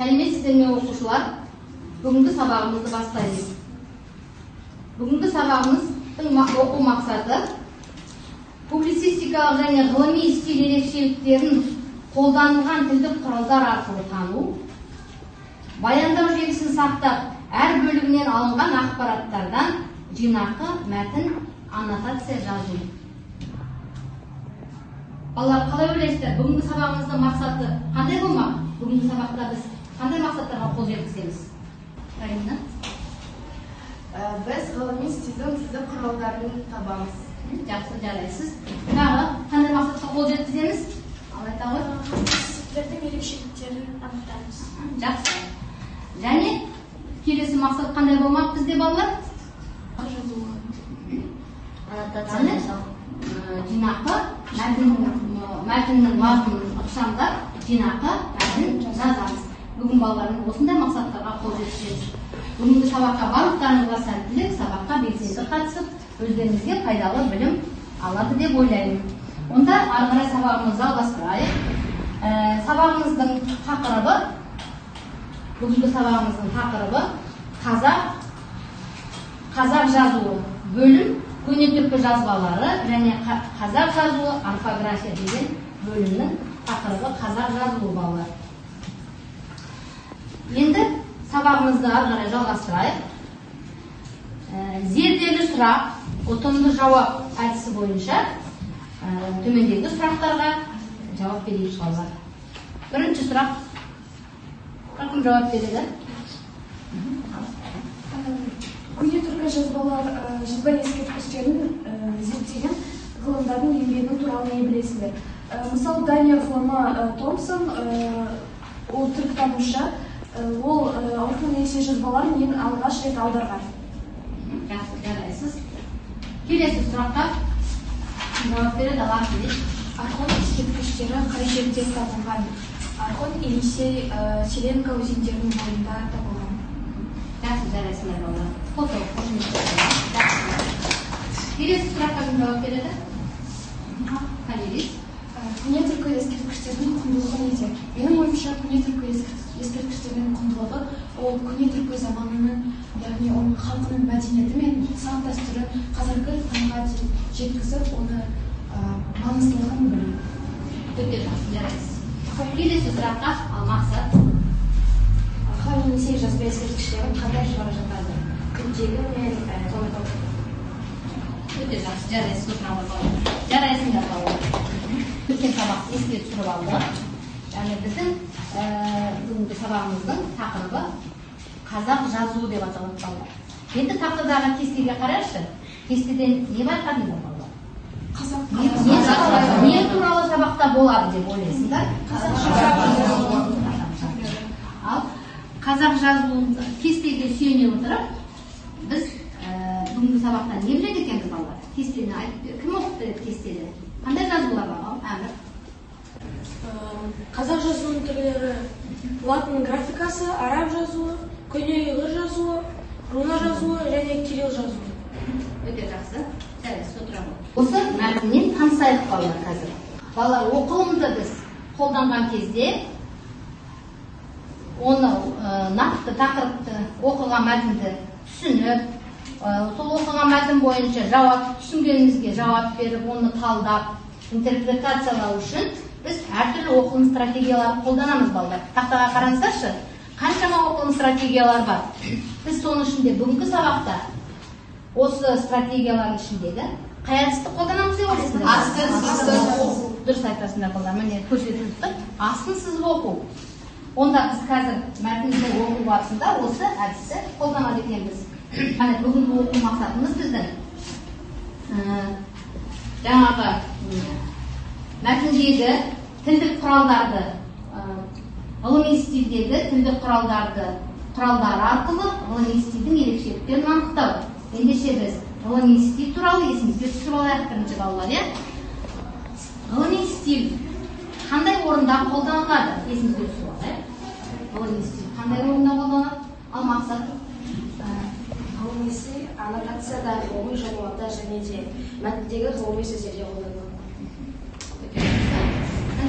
Сәлеметсіздер ме оқушылар? Бүгінгі сабағымызды бастаймыз. Бүгінгі сабағымыздың оқу мақсаты публицистикалық және ғылыми стиль ерекшеліктерін қолданылған тілдік құралдар арқылы тану, баяндау желісін сақтап, әр бөлігінен алынған ақпараттардан жинақы мәтін аннотация жазу. Балалар, қалай ойлайсыздар? Бүгінгі сабағымыздың мақсаты қандай болмақ? Бүгінгі сабақта біз қандай мақсаттарға қол жеткіземіз? Карина? Біз ғылыми стильдің тілдік құралдарын табамыз. Жақсы, жарайсыз. Тағы қандай мақсатқа қол жеткіземіз? Алайта ғой. Стильдердің ерекшеліктерін анықтаймыз. Жақсы. Және келесі мақсат қандай болмақ бізде, балалар? Аннотация жасау. Жинақы мәтіннің мазмұнын ықшамдап, жинақы мәтін жазамыз. Бүгін балалардың осындай мақсаттарға қол жеткіземіз. Бүгінгі сабаққа барлықтарыңызға сәттілік, сабаққа белсенді қатысып, өздеріңізге пайдалы білім алады деп ойлаймын. Онда ары қарай сабағымызды жалғастырайық. Сабағымыздың тақырыбы, бүгінгі сабағымыздың тақырыбы қазақ жазуы бөлім, көне түркі жазбалары және қазақ жазуы орфография деген бөлімнің тақырыбы қазақ жазуы, балалар. Енді сабағымызды ары қарай жалғастырайық. Зерделі сұрақ, ұтымды жауап әдісі бойынша төмендегі сұрақтарға жауап берейік, балалар. Бірінші сұрақ. Кім жауап береді? Көне түркі жазба ескерткіштерін зерттеген ғылымдардың еңбегі туралы не білесіздер? Мысалы, Дания ғылымы Томпсон, ол түркітанушы, ол алтын есе жазбаларын ең алғаш рет аударған. Жақсы, жарайсыз. Келесі сұраққа жауап береді, аласыз. Орхон ескерткіштері қай жерде табылған? Орхон, Енисей, Селенка өзендерінің бойында табылған. Жақсы, жарайсыңдар, балалар. Фото, келесі сұраққа жауап береді. Қанелес. Көне түркі ескерткіштердің құндылығы неде? Менің ойымша, көне түркі ескерткіштердің құндылығы ол көне түркі заманының, яғни оның халқының мәдениеті мен салт дәстүрін қазіргі таңға жеткізіп, оны маңыздылығын білу. Өте жақсы, жарайсыз. Келесі сұраққа ал мақсат. Орхон, Енисей жазба ескерткіштерін қандай жылдары жатады? Күндегі мен томитау. Өте жақсы, жарайсыз, жарайсыңдар, балалар. Өткен сабақты еске түсіріп алды. Яғни біздің бүгінгі сабағымыздың тақырыбы қазақ жазуы деп аталады, балалар. Енді тақтадағы кестеге қарайықшы. Кестеден не байқадыңдар, балалар? Не туралы сабақта болады деп ойлайсыңдар? Ал қазақ жазуын кестеге сүйене отырып, біз бүгінгі сабақта не біледі екенбіз, балалар? Кестені айтып, кім оқып береді кестені? Қандай жазулар бар, Әмір? Қазақ жазуының түрлері латын графикасы, араб жазуы, көне ұйғыр жазуы, руна жазуы және кирилл жазуы. Өте жақсы. Жарайсыз, отыра ғой. Осы мәтіннен танысайық, балалар, қазір. Балалар, оқылымды біз қолданған кезде оны нақты тақырыпты, оқылған мәтінді түсініп, сол оқылған мәтін бойынша түсінгенімізге жауап беріп, оны талдап, интерпретациялау үшін біз әртүрлі оқылым стратегияларын қолданамыз, балалар. Тақтаға қараңыздаршы, қаншама оқылым стратегиялар бар. Біз соның ішінде бүгінгі сабақта осы стратегиялардың ішіндегі қай әдісті қолданамыз деп ойлайсыздар? Дұрыс айтасыңдар, балалар. Міне көрсетіліп тұр. Астын сызып оқу. Онда біз қазір мәтінді оқу барысында осы әдісті қолданады екенбіз. Бүгінгі оқу мақсатымыз біздің жаңағы мәтіндегі тілдік құралдарды, ғылыми стильдегі тілдік құралдар арқылы ғылыми стильдің ерекшеліктерін анықтау. Ендеше біз ғылыми стиль туралы есімізге түсіріп алайық бірінші, балалар. Ғылыми стиль қандай орында қолданылады? Есімізге түсіріп алайық. Ғылыми стиль қандай орында қолданылады? Ал мақсат? Ғылыми стиль аннотацияда, ғылыми жайлауда және де мәтіндегі ғылыми сөздерде қолданылады.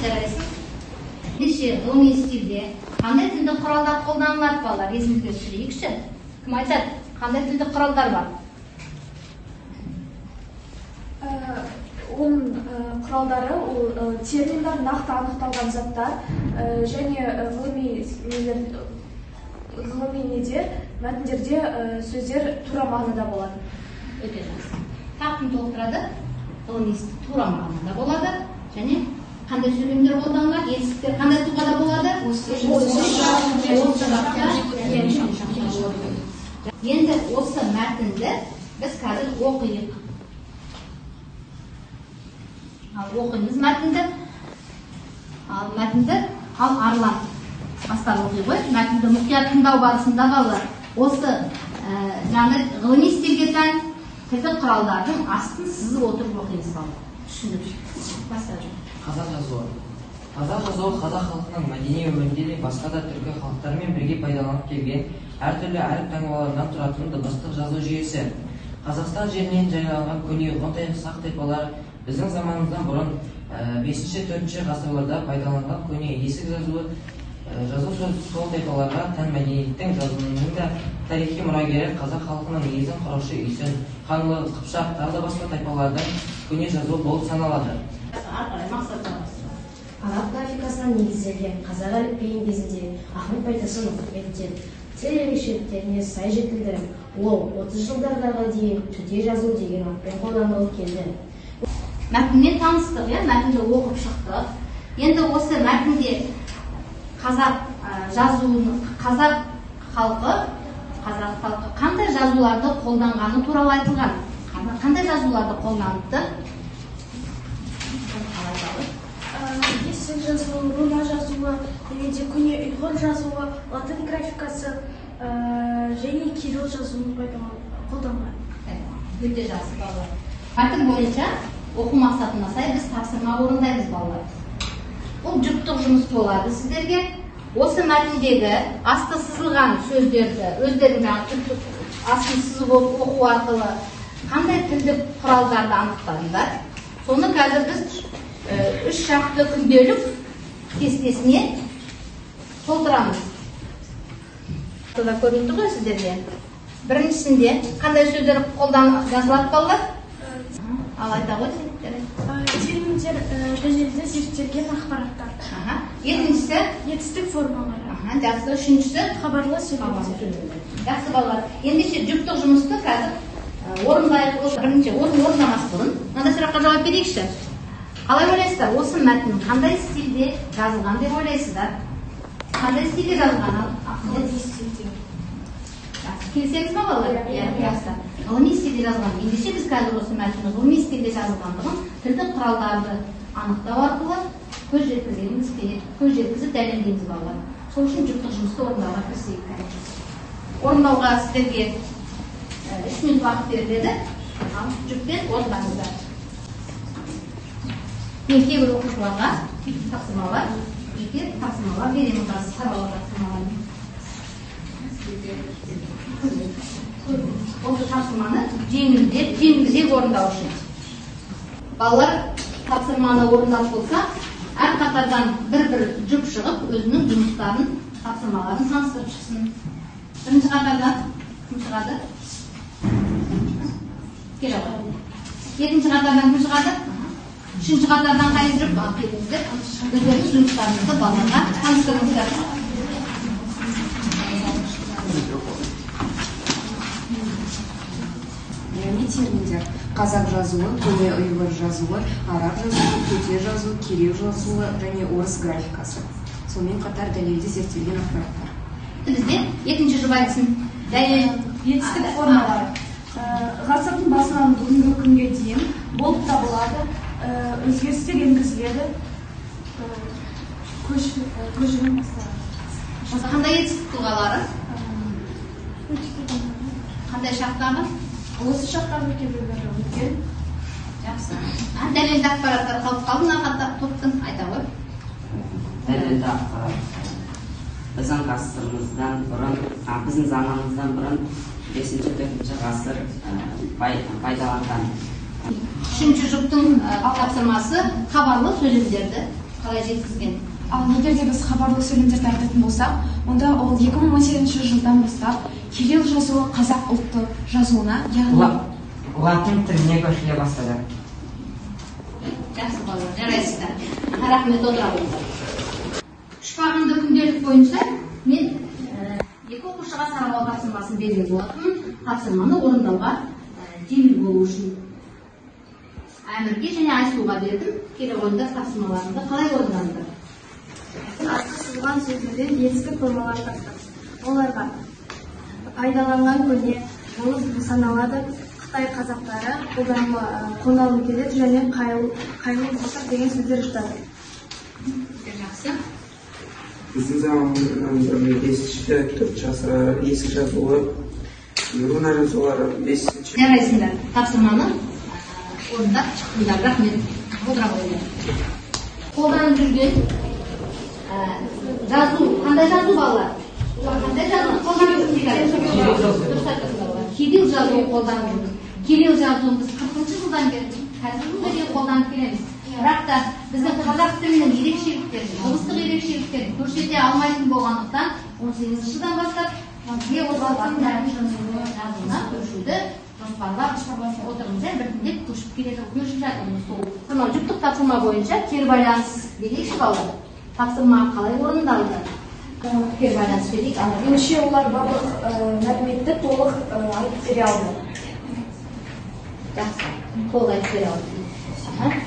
Жарайсың. Неше ғылыми стилде қандай тілдік құралдар қолданылады балалар? Есіңізге түсірейікші. Кім айтады? Қандай тілдік құралдар бар? Оның құралдары ол терминдар, нақты анықталған заттар және ғылыми неде, мәтіндерде сөздер тура мағынада болады. Өте жақсы. Тақым толықтырады, ғылыми тура мағынада болады және қандай сөйлемдер қолданылады, етістіктер қандай тұлғада болады? Енді осы мәтінді біз қазір оқиық. Оқыңыз мәтінді. Ал Арлан бастап оқи ғой. Мәтінді мұқият тыңдау барысында балалар осы ғылыми стилге тән тілдік құралдардың астын сызып отырып оқиыңыз балалар. Түсініп бастап. Қазақ жазуы. Қазақ жазуы қазақ халқының мәдени өмірінде де басқа да түркі халықтармен бірге пайдаланып келген әртүрлі әріп таңбаларынан тұратын дыбыстық жазу жүйесі. Қазақстан жерінен жайылған көне ғұн сақ тайпалар біздің заманымыздан бұрын 5-4 ғасырларда пайдаланған көне есік жазу сол тайпаларға тән мәдениеттің жазуының да тарихи мұрагері қазақ халқының негізін құрушы үйсін, қаңлы, қыпшақ тағы да басқа тайпалардың көне жазуы болып саналады. Араб графикасына негізделген қазақ әліпбиін кезінде Ахмет Байтұрсынов реттеп, тіл ерекшеліктеріне сай жетілдіріп, ол 30 жылдарға дейін төте жазу деген атпен қолданылып келді. Мәтінмен таныстық, мәтінді оқып шықтық. Енді осы мәтінде қазақ халқы қандай жазуларды қолданғаны туралы айтылған. Қандай жазуларды қолданыпты? Есік жазуы, руна жазуы, немесе көне ұйғыр жазуы, латын графикасы және кирилл жазуын қолданған. Өте жақсы балалар. Мәтін бойынша оқу мақсатына сай біз тапсырма орындаймыз балалар. Бұл жүктік жұмыс болады сіздерге. Осы мәтіндегі асты сызылған сөздерді өздерің астын сызып оқу арқылы қандай тілдік құралдарды анықтадыңдар. Соны қазір біз 3 шақты күнделік кестесіне толтырамыз. Көрінді ғой сіздерге. Біріншісінде қандай сөздер жазылады балалар? Ал айта ғой терминдер, дәлелді зерттелген ақпараттар. Екіншісі етістік формалары. Жақсы. Үшіншісі хабарлы сөйлемдер. Жақсы балалар. Ендеше жүктік жұмысты қазір орындайық. Бірінші орындамас бұрын мынандай сұраққа жауап берейікші. Қалай ойлайсыздар? Осы мәтін қандай стилде жазылған деп ойлайсыздар? Қандай стилде жазылған? Келісеміз ба балалар? Жақсы. Ғылыми стилде жазылған. Ендеше біз қазір осы мәтіннің ғылыми стилде жазылғандығын тілдік құралдарды анықтау арқылы көз жеткізіп дәлелдейміз балалар. Сол үшін жүктік жұмысты орындауға кірісейік. Орындауға сіздерге 3 минут уақыт беріледі. Ал жүкпен орындаңыздар. Мен кейбір оқушыларға тапсырмалар, жеке тапсырмалар беремін, саралау тапсырмаларын. Осы тапсырманы жеңілдеп орындау үшін. Балалар тапсырманы орындап болса, әр қатардан бір жұп шығып, өзінің жұмыстарын, тапсырмаларын таныстырып шықсын. Бірінші қатардан кім шығады? Екінші қатардан кім шығады? Үшінші қатардан қайын жүріп келіңіздер, өздерінің жұмыстарыңызды балаларға таныстырыңыздар. Терминдер: қазақ жазуы, көне ұйғыр жазуы, араб жазуы, төте жазуы, кирилл жазуы және орыс графикасы. Сонымен қатар дәлелді зерттелген ақпараттар. Бізде екінші жұп айтсын. Дәлел Етістік формалары. Ғасырдың басынан бүгінгі күнге дейін болып табылады, өзгерістер енгізіледі, көшірім басталады. Қандай етістік тұлғалары? Қандай шақтағы? Осы шақтағы кейбіреулері өткен. Жақсы. Дәлелді ақпараттар қалып қалды, мына топтың айта ғой. Дәлелді ақпарат. Біздің ғасырымыздан бұрын, біздің заманымыздан бұрын 5-4 ғасыр пайдаланған. Үшінші жұптың тапсырмасы хабарлы сөйлемдерді қалай жеткізген. Ал егер де біз хабарлы сөйлемдерді айтатын болсақ, онда ол 2018 жылдан бастап кирилл жазуы қазақ ұлттық жазуына, яғни латын тіліне көшіле бастады. Жақсы балалар, жарайсыздар. Рахмет, отыра болыңыздар. Шпағынды күнделік бойынша мен екі оқушыға саралау тапсырмасын берген болатынмын. Тапсырманы орындауға жеңіл болу үшін Әмірге және Айсуға бердім. Келе қойыңдар тапсырмаларыңды қалай орындаңыздар? Артқа сызылған сөздерден ескі формалар тапсырдық. Оларға пайдаланған көне жылы саналады. Қытай қазақтары қолданылып келеді және қайылы қосақ деген сөздер жатады. Жақсы. Біздің заманымыздан 5-4 ғасыр ескі жазуы, руна жазулары 5-ші. Жарайсыңдар. Тапсырманы орындап шықтыңдар. Рахмет. Отыра қойыңдар. Қолданып жүрген жазу, қандай жазу балалар? Қандай жазу қолданып жүрген? Кирилл жазуы қолданып жүрміз. Кирилл жазуын біз 40-шы жылдан бері қазіргі күнге қолданып келеміз. Бірақ та біздің қазақ тілінің ерекшеліктерін, дыбыстық ерекшеліктерін көрсете алмайтын болғандықтан 18-ші жылдан бастап латын жазуына көшуді жоспарлап отырмыз. Біртіндеп көшіп жатырмыз. Мынау жүктік тапсырма бойынша кері байланыс берейікші балалар. Тапсырма қалай орындалды? Кері байланыс берейік. меніңше олар барлық мәліметті толық айтып бере алды. Жақсы, толық айтып бере алды.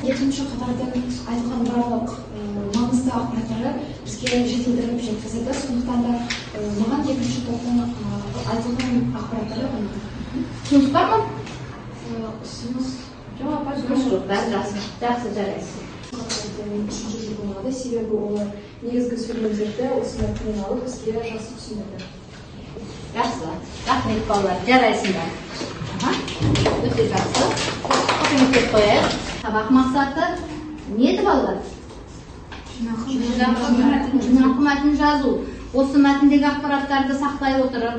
Екінші қатардан айтылған барлық маңызды ақпараттары бізге жетілдіріліп жеткізілді. Сондықтан да маған екінші топтың айтылған ақпараттары Түсініс бар ма? ұсыныс Жоқ, бәрі жақсы, жарайсыз. Үшінші жыл болмады, себебі олар негізгі сөйлемдерді осындай тілмен алып бізге жақсы түсіндірді. Жақсы, рахмет балалар, жарайсыңдар. Өте жақсы. Құрметтеп қояйық. Сабақ мақсаты не еді балалар? Жинақы мәтін жазу. Осы мәтіндегі ақпараттарды сақтай отырып,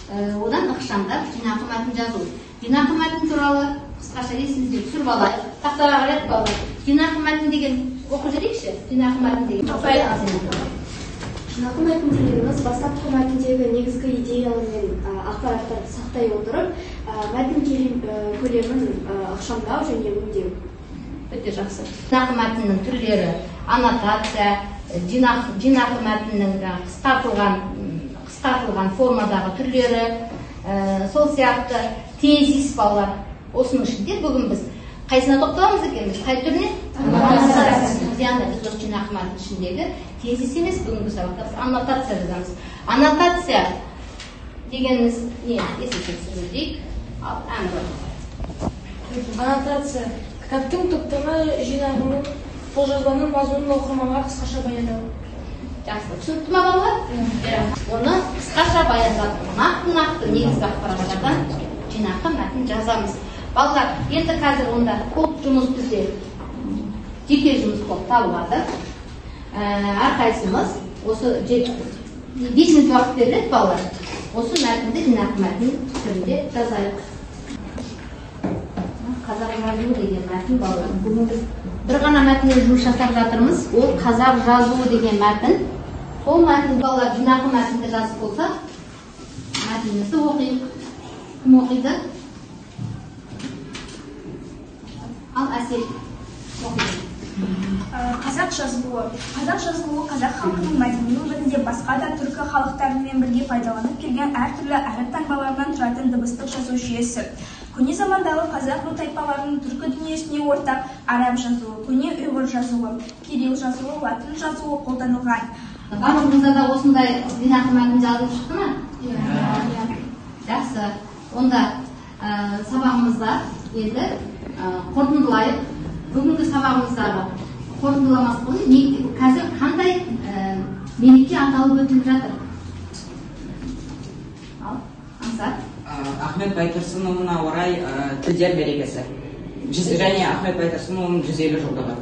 одан ықшамдап жинақы мәтін жазу. Жинақы мәтін туралы қысқаша есімізге түсіріп алайық. Тақтаға қарайық балалар. Жинақы мәтін деген оқып жүрейікші. Жинақы мәтін деген. Жинақы мәтін дегеніміз бастапқы мәтіндегі негізгі идеялар мен ақпараттарды сақтай отырып, мәтін көлемін ықшамдау және өңдеу. Өте жақсы. Жинақы мәтіннің түрлері, аннотация, жинақы мәтіннің қысқартылған формадағы түрлері, сол сияқты тезис балалар. Осының ішінде бүгін біз қайсына тоқталамыз екенбіз? Қай түріне? Біз осы жинақы мәтін ішіндегі тезис емес, бүгінгі сабақта біз аннотация жазамыз. Аннотация дегеніміз не? Есепсіз дейік. Ал әмір. Аннотация кітаптың топтама жинағының қолжазбаның мазмұнын оқырманға қысқаша баяндау. Жақсы, түсінікті ма балалар? Оны қысқаша баяндап, нақты негізгі ақпараттардан жинақы мәтін жазамыз. Балалар, енді қазір онда көп жұмыс бізде жеке жұмыс болып табылады. Әрқайсымыз осы 5 минут уақыт беріледі балалар. Осы мәтінді жинақы мәтін түрінде жазайық. Қазақ жазуы деген мәтін балалар. Бүгін біз бір ғана мәтінмен жұмыс жасап жатырмыз. Ол қазақ жазуы деген мәтін. Сол мәтін балалар жинақы мәтінді жазып болса, мәтінімізді оқиық. Кім оқиды? Ал әсел оқиды. Қазақ жазуы қазақ халқының мәдени өмірінде басқа да түркі халықтарымен бірге пайдаланып келген әртүрлі әріп таңбаларынан тұратын дыбыстық жазу жүйесі. Көне замандағы қазақ ру тайпаларының түркі дүниесіне ортақ араб жазуы, көне ұйғыр жазуы, кирилл жазуы, латын жазуы қолданылған. Барлығыңызда да осындай жинақы мәтін жазылып шықты ма? Жақсы. Онда сабағымызда енді қорытындылайық. Бүгінгі сабағымыздағы қорытындыламас бұрын қазір қандай мереке аталып өтіліп жатыр? Ал, Аңсар. Ахмет Байтұрсынұлына орай тілдер мерекесі. Және Ахмет Байтұрсынұлының 150 жылдығы.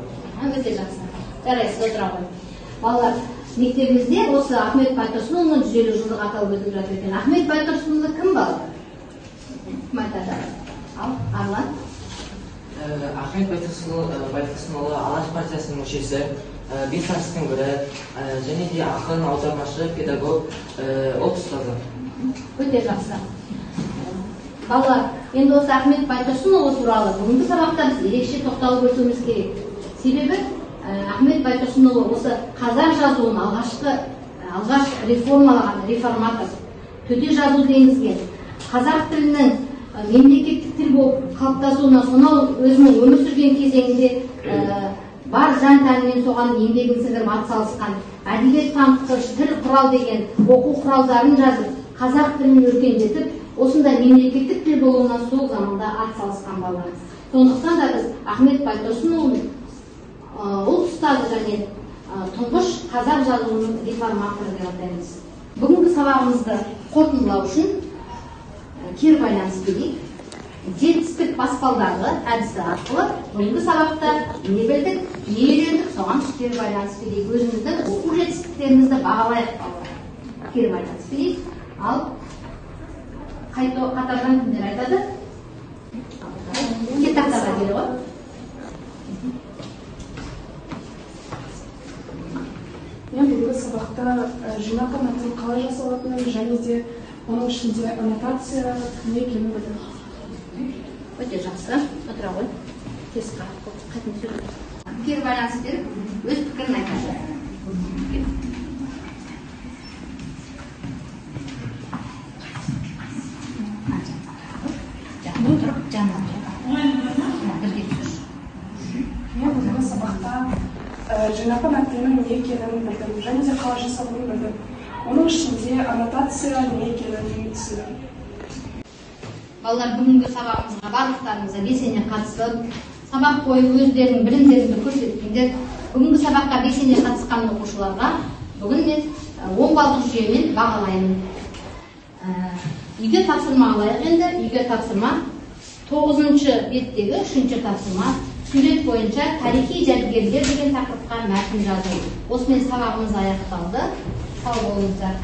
Өте жақсы. Жарайсыз, отыра қойыңыз. Балалар, мектебімізде осы Ахмет Байтұрсынұлының 150 жылдығы аталып өтіліп жатыр екен. Ахмет Байтұрсынұлы кім балалар? Кім айтады? Ал, Арлан. Ахмет Байтұрсынұлы Алаш партиясының мүшесі, бес арыстың бірі, және де ақын, аудармашы, педагог, от ұстазы. Өте жақсы. Балалар, енді осы Ахмет Байтұрсынұлы туралы бүгінгі сабақта біз ерекше тоқталып өтуіміз керек. Себебі Ахмет Байтұрсынұлы осы қазақ жазуын алғаш реформалаған реформатор, төте жазуды енгізген, қазақ тілінің мемлекеттік тіл болып қалыптасуына сонау өзінің өмір сүрген кезеңінде бар жан тәнімен соған еңбегін сіңіріп атсалысқан, әдебиет танытқыш, тіл құрал деген оқу құралдарын жазып, қазақ тілін өркендетіп, осындай мемлекеттік тіл болуына сол заманда атсалысқан балалар. Сондықтан да біз Ахмет Байтұрсынұлын ұлт ұстазы және тұңғыш қазақ жазуының реформаторы деп атаймыз. Бүгінгі сабағымызды қорытындылау үшін кері байланыс берейік. Жетістік баспалдағы әдісі арқылы бүгінгі сабақта не білдік, не үйрендік, соған кері байланыс берейік. Өзіміздің оқу жетістіктерімізді бағалайық балалар. Кері байланыс берейік. Ал қатардан кімдер айтады? Тақтаға келе ғой. Мен бүгінгі сабақта жинақ аннотацияның қалай жасалатынын және де оның ішінде аннотация не екенін білдім. Өте жақсы. Отыра ғой. Тез қайтын сөйледі. Кері байланыс беріп, өз пікірін айтады. Мен бүгінгі сабақта жинақ аннотацияның не екенін білдім және де қалай жасалатынын білдім. Оның ішінде аннотация не екенін түсіндім. Балалар, бүгінгі сабағымызға барлықтарыңызға белсене қатысып, сабақ бойы өздерінің білімдеріңді көрсеткендер. Бүгінгі сабаққа белсене қатысқан оқушыларға бүгін мен 10 балдық жүйемен бағалаймын. Үйге тапсырма алайық енді. Үйге тапсырма 9-шы беттегі 3-ші тапсырма. Сурет бойынша тарихи жәдігерлер деген тақырыпқа мәтін жазу. Осымен сабағымыз аяқталды. Сау болыңыздар.